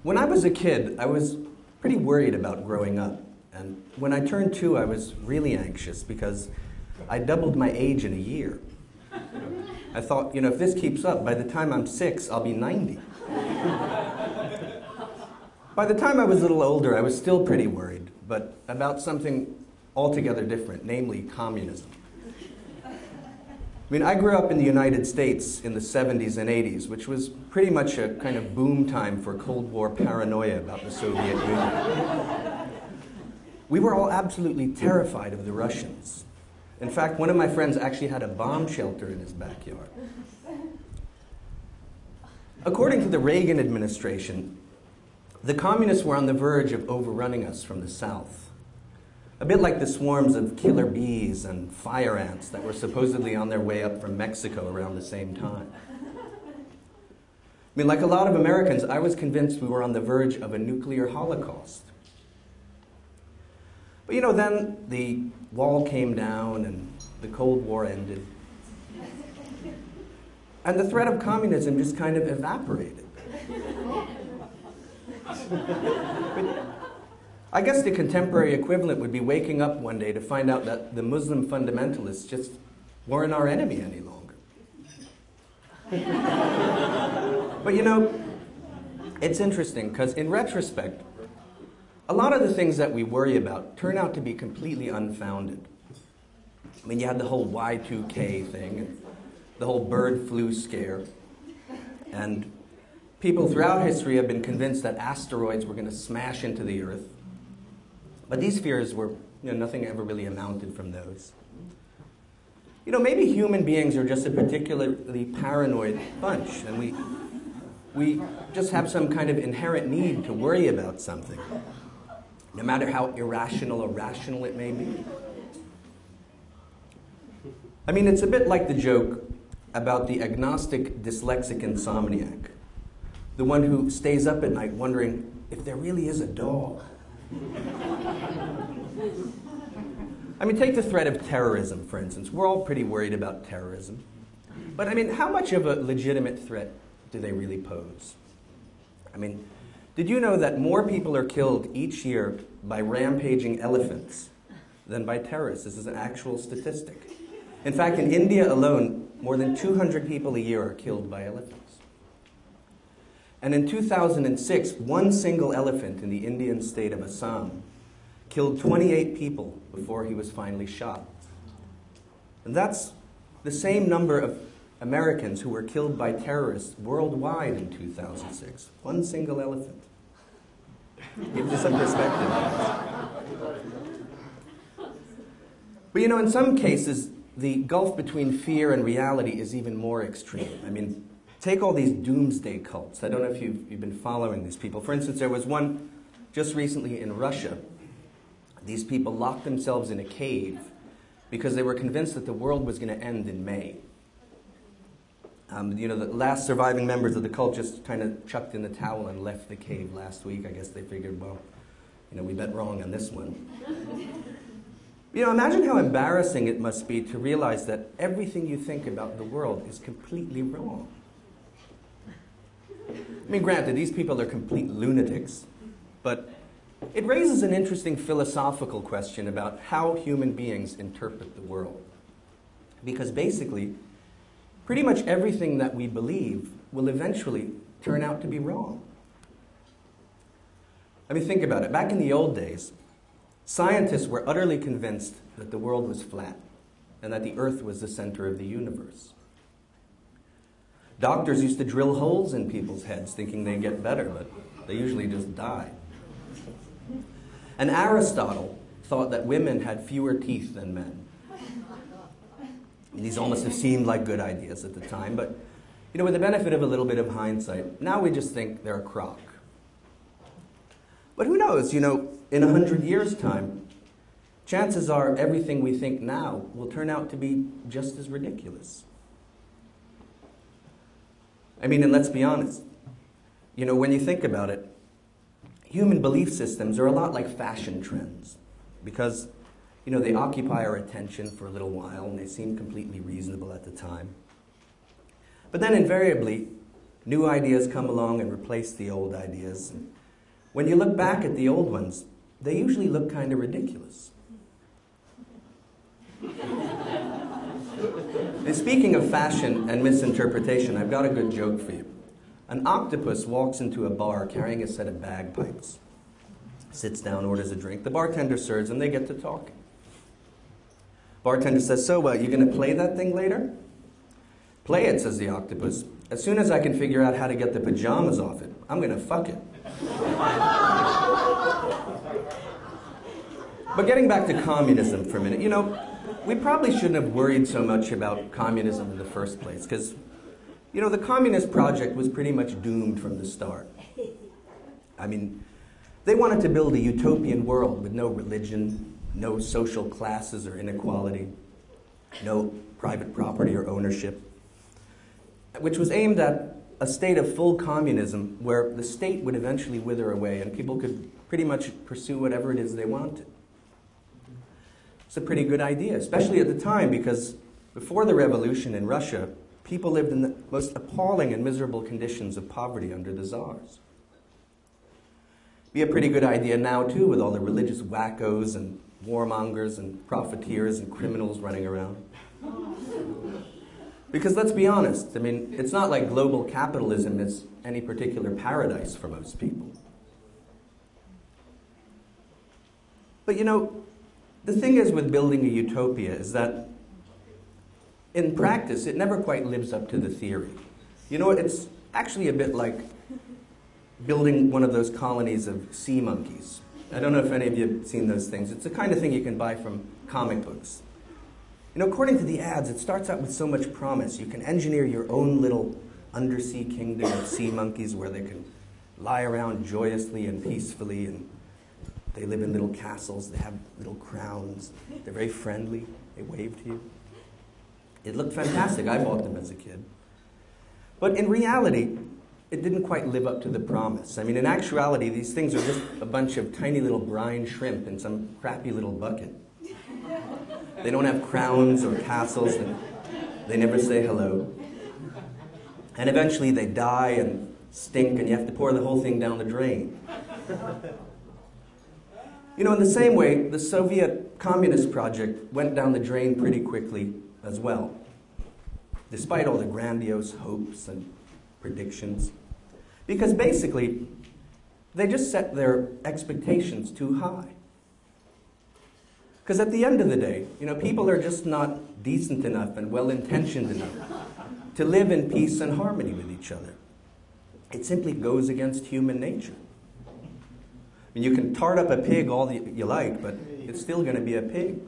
When I was a kid, I was pretty worried about growing up. And when I turned 2, I was really anxious because I doubled my age in a year. I thought, if this keeps up, by the time I'm 6, I'll be 90. By the time I was a little older, I was still pretty worried, but about something altogether different, namely communism. I grew up in the United States in the 70s and 80s, which was pretty much a kind of boom time for Cold War paranoia about the Soviet Union. We were all absolutely terrified of the Russians. In fact, one of my friends actually had a bomb shelter in his backyard. According to the Reagan administration, the communists were on the verge of overrunning us from the south. A bit like the swarms of killer bees and fire ants that were supposedly on their way up from Mexico around the same time. Like a lot of Americans, I was convinced we were on the verge of a nuclear holocaust. But then the wall came down and the Cold War ended. And the threat of communism just kind of evaporated. I guess the contemporary equivalent would be waking up one day to find out that the Muslim fundamentalists just weren't our enemy any longer. But it's interesting because in retrospect, a lot of the things that we worry about turn out to be completely unfounded. You had the whole Y2K thing, and the whole bird flu scare, and people throughout history have been convinced that asteroids were going to smash into the Earth. But these fears were, nothing ever really amounted from those. Maybe human beings are just a particularly paranoid bunch, and we just have some kind of inherent need to worry about something, no matter how irrational or rational it may be. It's a bit like the joke about the agnostic dyslexic insomniac, the one who stays up at night wondering if there really is a dog. Take the threat of terrorism, for instance. We're all pretty worried about terrorism. But how much of a legitimate threat do they really pose? Did you know that more people are killed each year by rampaging elephants than by terrorists? This is an actual statistic. In fact, in India alone, more than 200 people a year are killed by elephants. And in 2006, one single elephant in the Indian state of Assam killed 28 people before he was finally shot. And that's the same number of Americans who were killed by terrorists worldwide in 2006. One single elephant. Gives you some perspective on this. But in some cases, the gulf between fear and reality is even more extreme. Take all these doomsday cults. I don't know if you've been following these people. For instance, there was one just recently in Russia. These people locked themselves in a cave because they were convinced that the world was going to end in May. The last surviving members of the cult just kind of chucked in the towel and left the cave last week. I guess they figured, well, we bet wrong on this one. Imagine how embarrassing it must be to realize that everything you think about the world is completely wrong. Granted, these people are complete lunatics, but it raises an interesting philosophical question about how human beings interpret the world. Because basically, pretty much everything that we believe will eventually turn out to be wrong. Think about it. Back in the old days, scientists were utterly convinced that the world was flat and that the Earth was the center of the universe. Doctors used to drill holes in people's heads thinking they'd get better, but they usually just died. And Aristotle thought that women had fewer teeth than men. These almost have seemed like good ideas at the time, but with the benefit of a little bit of hindsight, now we just think they're a crock. But who knows, in 100 years' time, chances are everything we think now will turn out to be just as ridiculous. And let's be honest, when you think about it, human belief systems are a lot like fashion trends because, they occupy our attention for a little while and they seem completely reasonable at the time. But then invariably, New ideas come along and replace the old ideas. And when you look back at the old ones, they usually look kind of ridiculous. And speaking of fashion and misinterpretation, I've got a good joke for you. An octopus walks into a bar carrying a set of bagpipes. Sits down, orders a drink. The bartender serves, and they get to talking. Bartender says, "So, you going to play that thing later?" "Play it," says the octopus. "As soon as I can figure out how to get the pajamas off it, I'm going to fuck it." But getting back to communism for a minute, you know, we probably shouldn't have worried so much about communism in the first place, because, you know, the communist project was pretty much doomed from the start. I mean, they wanted to build a utopian world with no religion, no social classes or inequality, no private property or ownership, which was aimed at a state of full communism where the state would eventually wither away and people could pretty much pursue whatever it is they wanted. It's a pretty good idea, especially at the time, because before the revolution in Russia, people lived in the most appalling and miserable conditions of poverty under the czars. Be a pretty good idea now, too, with all the religious wackos and warmongers and profiteers and criminals running around. Because let's be honest, I mean, it's not like global capitalism is any particular paradise for most people. But you know, the thing is with building a utopia is that in practice, it never quite lives up to the theory. You know, it's actually a bit like building one of those colonies of sea monkeys. I don't know if any of you have seen those things. It's the kind of thing you can buy from comic books. You know, according to the ads, it starts out with so much promise. You can engineer your own little undersea kingdom of sea monkeys where they can lie around joyously and peacefully, and they live in little castles, they have little crowns, they're very friendly, they wave to you. It looked fantastic. I bought them as a kid. But in reality, it didn't quite live up to the promise. I mean, in actuality, these things are just a bunch of tiny little brine shrimp in some crappy little bucket. They don't have crowns or castles, and they never say hello. And eventually they die and stink, and you have to pour the whole thing down the drain. You know, in the same way, the Soviet communist project went down the drain pretty quickly as well, despite all the grandiose hopes and predictions. Because basically, they just set their expectations too high. Because at the end of the day, you know, people are just not decent enough and well-intentioned enough to live in peace and harmony with each other. It simply goes against human nature. I mean, you can tart up a pig all you like, but it's still going to be a pig.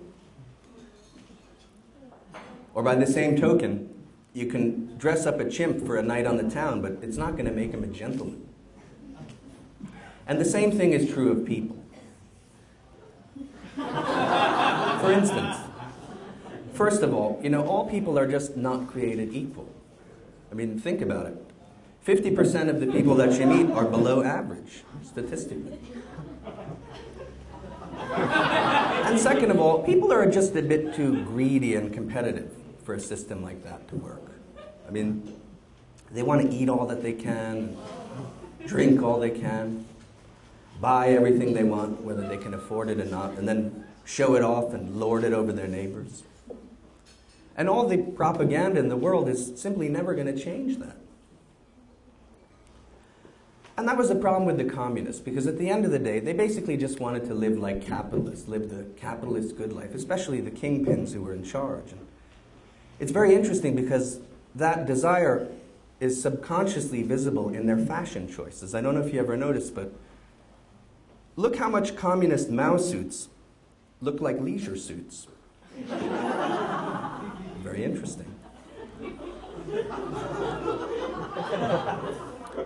Or by the same token, you can dress up a chimp for a night on the town, but it's not going to make him a gentleman. And the same thing is true of people. For instance, first of all people are just not created equal. I mean, think about it. 50% of the people that you meet are below average, statistically. And second of all, people are just a bit too greedy and competitive for a system like that to work. I mean, they want to eat all that they can, drink all they can, buy everything they want, whether they can afford it or not, and then show it off and lord it over their neighbors. And all the propaganda in the world is simply never going to change that. And that was the problem with the communists, because at the end of the day, they basically just wanted to live like capitalists, live the capitalist good life, especially the kingpins who were in charge. And it's very interesting because that desire is subconsciously visible in their fashion choices. I don't know if you ever noticed, but look how much communist Mao suits look like leisure suits. Very interesting.